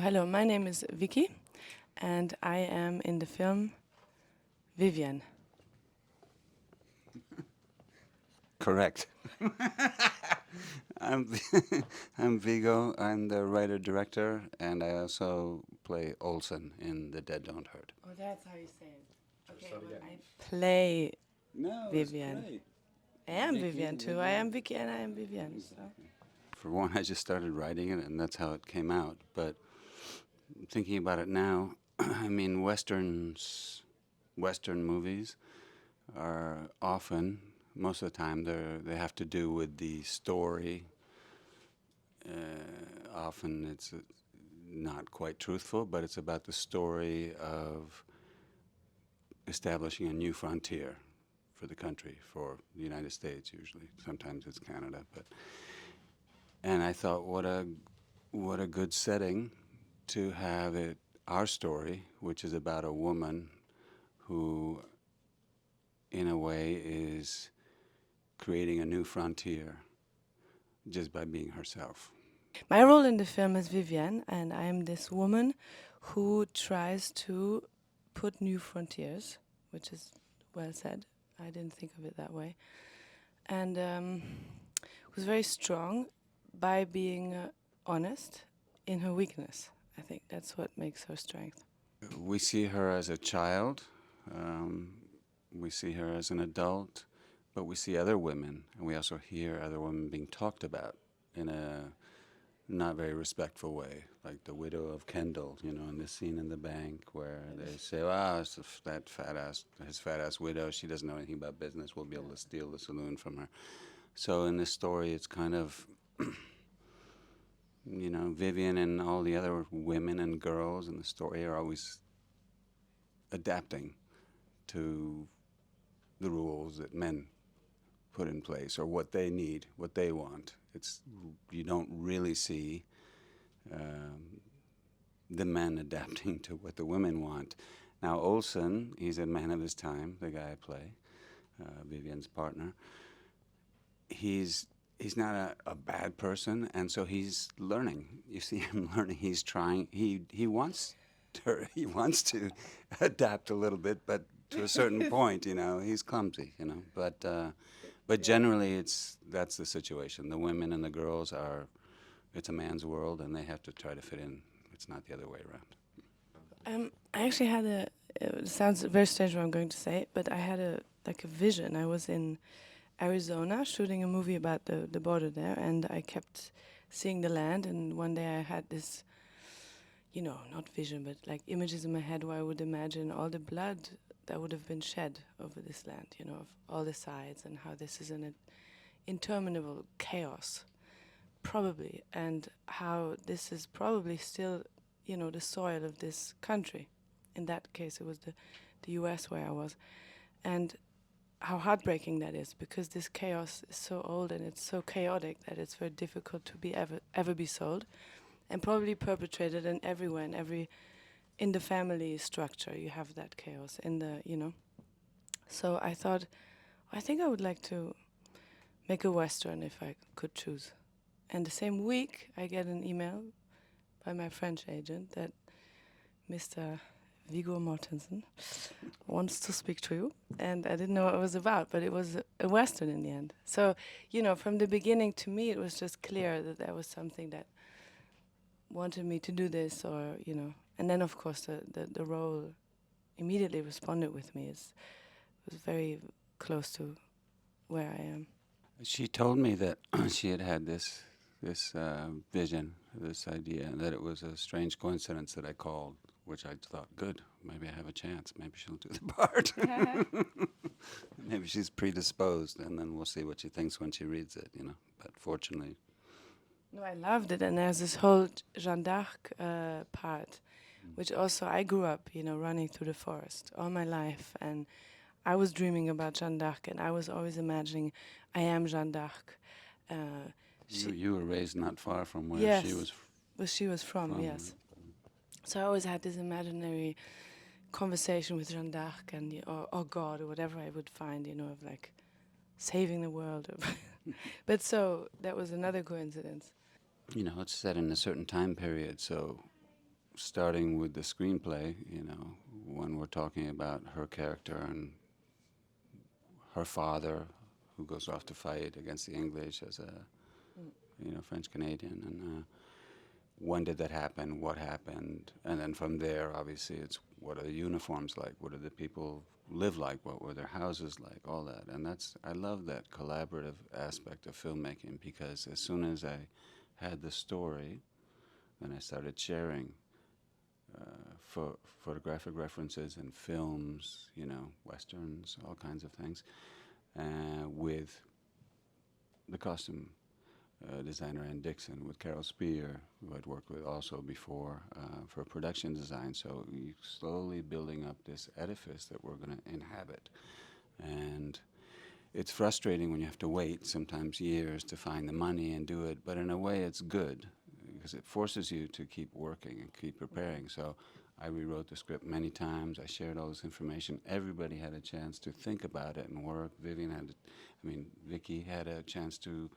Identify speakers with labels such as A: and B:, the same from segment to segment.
A: Hello, my name is Vicky, and I am in the film Vivian.
B: Correct. I'm I'm Vigo. I'm the writer director, and I also play Olsen in The Dead Don't Hurt.
A: Oh, that's how you say it. Okay, well, I play
B: No, it's
A: Vivian.
B: great.
A: I am
B: Vicky
A: Vivian
B: and
A: too. I
B: Vivian.
A: am Vicky and I am Vivian. So.
B: For one, I just started writing it, and that's how it came out. But thinking about it now, I mean, Western movies are often, most of the time, they have to do with the story. Often it's not quite truthful, but it's about the story of establishing a new frontier for the country, for the United States usually. Sometimes it's Canada, but and I thought what a good setting to have it our story, which is about a woman who in a way is creating a new frontier just by being herself.
A: My role in the film is Vivian, and I am this woman who tries to put new frontiers, which is well said. I didn't think of it that way. And was very strong by being honest in her weakness. I think that's what makes her strength.
B: We see her as a child, um, we see her as an adult, but we see other women, and we also hear other women being talked about in a not very respectful way, like the widow of Kendall, in this scene in the bank where they say, "Wow, that his fat ass widow. She doesn't know anything about business. We'll be able to steal the saloon from her." So in this story, it's kind of, Vivian and all the other women and girls in the story are always adapting to the rules that men put in place or what they need, what they want. It's you don't really see um, the men adapting to what the women want. Now Olsen, he's a man of his time. The guy I play, Vivian's partner. He's not a bad person, and so he's learning. You see him learning. He's trying. He wants he wants to adapt a little bit, but to a certain point, he's clumsy, but generally that's the situation. The women and the girls are, it's a man's world, and they have to try to fit in. It's not the other way around.
A: I actually had it sounds very strange what I'm going to say, but I had a vision. I was in Arizona shooting a movie about the border there, and I kept seeing the land. And one day I had this, not vision, but like images in my head where I would imagine all the blood that would have been shed over this land, of all the sides, and how this is an interminable chaos, probably, and how this is probably still, the soil of this country. In that case, it was the U.S. where I was, and how heartbreaking that is, because this chaos is so old and it's so chaotic that it's very difficult to be ever be solved, and probably perpetrated in everywhere, in the family structure you have that chaos in the. So I thought, I think I would like to make a western if I could choose. And the same week I get an email by my French agent that Mr. Viggo Mortensen wants to speak to you, and I didn't know what it was about, but it was a western in the end. So, from the beginning, to me, it was just clear that there was something that wanted me to do this, and then of course the role immediately responded with me. It was very close to where I am.
B: She told me that she had this vision, this idea, and that it was a strange coincidence that I called, which I thought, good, maybe I have a chance. Maybe she'll do the part. Maybe she's predisposed, and then we'll see what she thinks when she reads it, But fortunately,
A: No, I loved it, and there's this whole Jeanne d'Arc part, which also I grew up, running through the forest all my life, and I was dreaming about Jeanne d'Arc, and I was always imagining I am Jeanne d'Arc.
B: you were raised not far from where
A: Yes,
B: she was
A: where she was from, yes.
B: right?
A: So I always had this imaginary conversation with Jeanne d'Arc and or God or whatever I would find, of like saving the world. But so that was another coincidence.
B: It's set in a certain time period, so starting with the screenplay, when we're talking about her character and her father, who goes off to fight against the English as a, French Canadian, and when did that happen? What happened? And then from there, obviously, it's what are the uniforms like? What do the people live like? What were their houses like? All that, and I love that collaborative aspect of filmmaking, because as soon as I had the story, then I started sharing photographic references and films, westerns, all kinds of things, with the costume designer Ann Dixon, with Carol Spear, who I'd worked with also before for production design. So you're slowly building up this edifice that we're going to inhabit. And it's frustrating when you have to wait sometimes years to find the money and do it, but in a way it's good, because it forces you to keep working and keep preparing. So I rewrote the script many times. I shared all this information. Everybody had a chance to think about it and work. Vicky had a chance to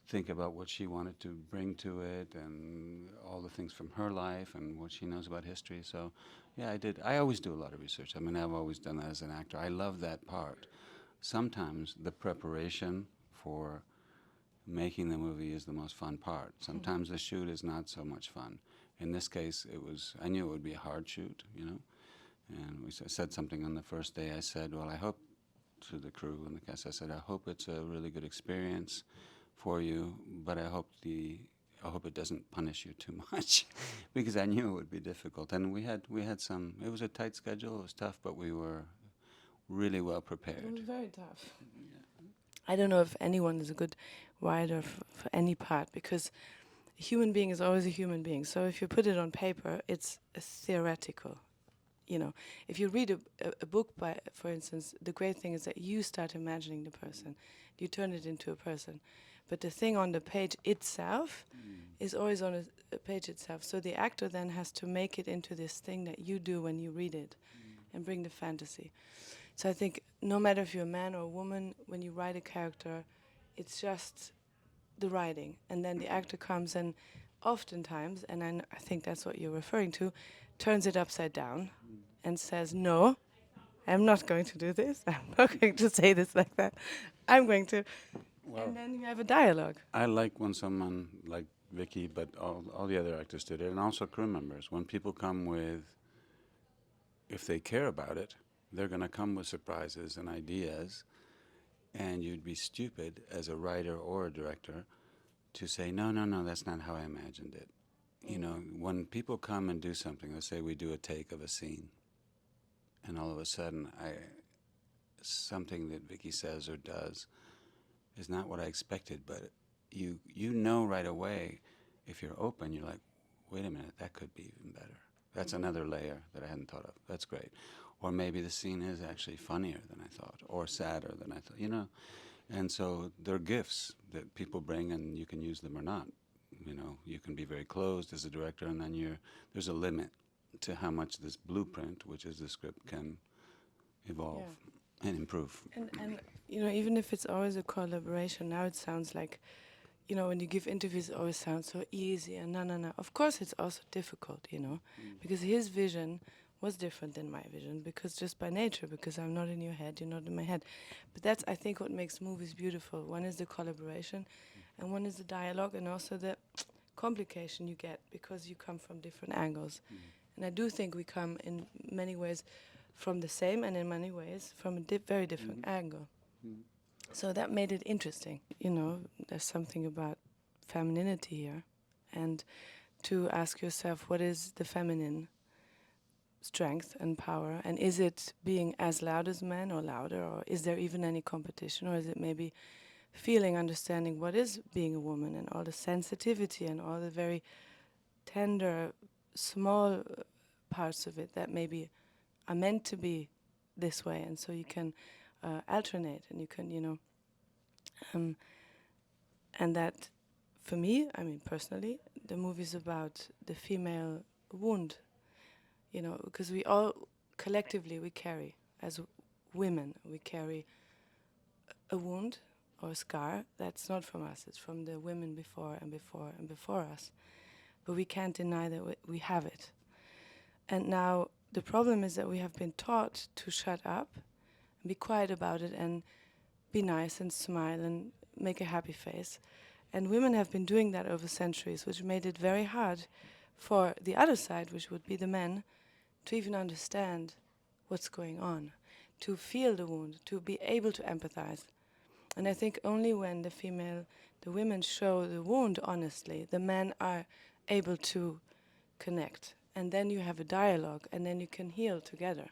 B: think about what she wanted to bring to it and all the things from her life and what she knows about history. So, yeah, I did. I always do a lot of research. I've always done that as an actor. I love that part. Sometimes the preparation for making the movie is the most fun part. Sometimes the shoot is not so much fun. In this case, I knew it would be a hard shoot, and we said something on the first day. I said, well, I hope, to the crew and the cast, I said, I hope it's a really good experience for you, but I hope it doesn't punish you too much, because I knew it would be difficult. And we had it was a tight schedule, it was tough, but we were really well prepared.
A: It was very tough. I don't know if anyone is a good writer for any part, because a human being is always a human being. So if you put it on paper, it's theoretical. If you read a book by, for instance, the great thing is that you start imagining the person. You turn it into a person. But the thing on the page itself is always on a page itself. So the actor then has to make it into this thing that you do when you read it and bring the fantasy. So I think no matter if you're a man or a woman, when you write a character, it's just the writing. And then the actor comes and oftentimes, and I think that's what you're referring to, turns it upside down and says, no, I'm not going to do this. I'm not going to say this like that. I'm going to. Well, and then you have a dialogue.
B: I like when someone like Vicky, but all the other actors did it, and also crew members. When people come with, if they care about it, they're going to come with surprises and ideas, and you'd be stupid as a writer or a director to say, no, that's not how I imagined it. When people come and do something, let's say we do a take of a scene, and all of a sudden something that Vicky says or does is not what I expected, but you know right away, if you're open, you're like, wait a minute, that could be even better. That's another layer that I hadn't thought of. That's great. Or maybe the scene is actually funnier than I thought, or sadder than I thought, And so they're gifts that people bring, and you can use them or not. You can be very closed as a director, and then there's a limit to how much this blueprint, which is the script, can evolve and improve.
A: And even if it's always a collaboration, now it sounds like, when you give interviews, it always sounds so easy and no. Of course, it's also difficult, because his vision was different than my vision, because just by nature, because I'm not in your head, you're not in my head. But that's, I think, what makes movies beautiful. One is the collaboration, and one is the dialogue, and also the complication you get, because you come from different angles. And I do think we come in many ways from the same, and in many ways from a very different angle. So that made it interesting. There's something about femininity here, and to ask yourself, what is the feminine strength and power, and is it being as loud as men or louder, or is there even any competition, or is it maybe feeling, understanding what is being a woman, and all the sensitivity and all the very tender, small parts of it that maybe are meant to be this way, and so you can alternate, and you can, and that, for me, personally, the movie's about the female wound, because we all, collectively, we carry, as women, we carry a wound or a scar that's not from us, it's from the women before and before and before us. But we can't deny that we have it. And now the problem is that we have been taught to shut up, be quiet about it, and be nice and smile and make a happy face. And women have been doing that over centuries, which made it very hard for the other side, which would be the men, to even understand what's going on, to feel the wound, to be able to empathize. And I think only when the women show the wound honestly, the men are able to connect. And then you have a dialogue, and then you can heal together.